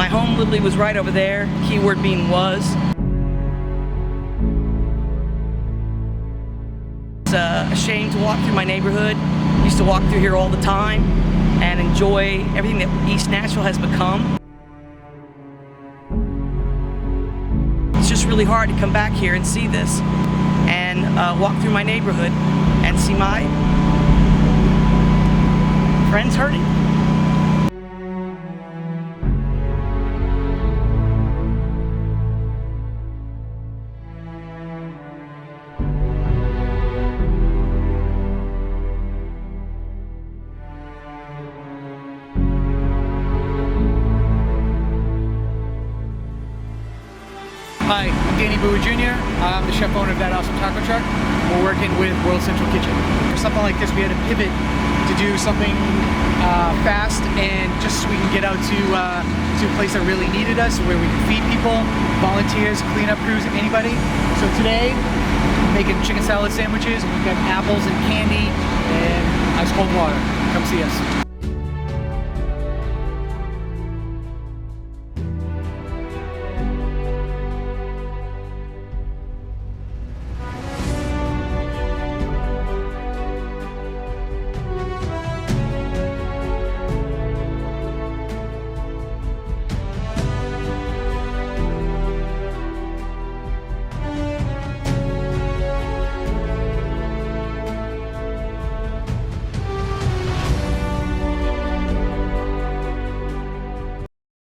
My home literally was right over there, keyword being was. It's a shame to walk through my neighborhood. I used to walk through here all the time and enjoy everything that East Nashville has become. It's just really hard to come back here and see this and walk through my neighborhood and see my friends hurting. Hi, I'm Danny Bowie Jr. I'm the chef owner of That Awesome Taco Truck. We're working with World Central Kitchen. For something like this, we had to pivot to do something fast and just so we can get out to a place that really needed us, where we can feed people, volunteers, cleanup crews, anybody. So today, we're making chicken salad sandwiches. We've got apples and candy and ice cold water. Come see us.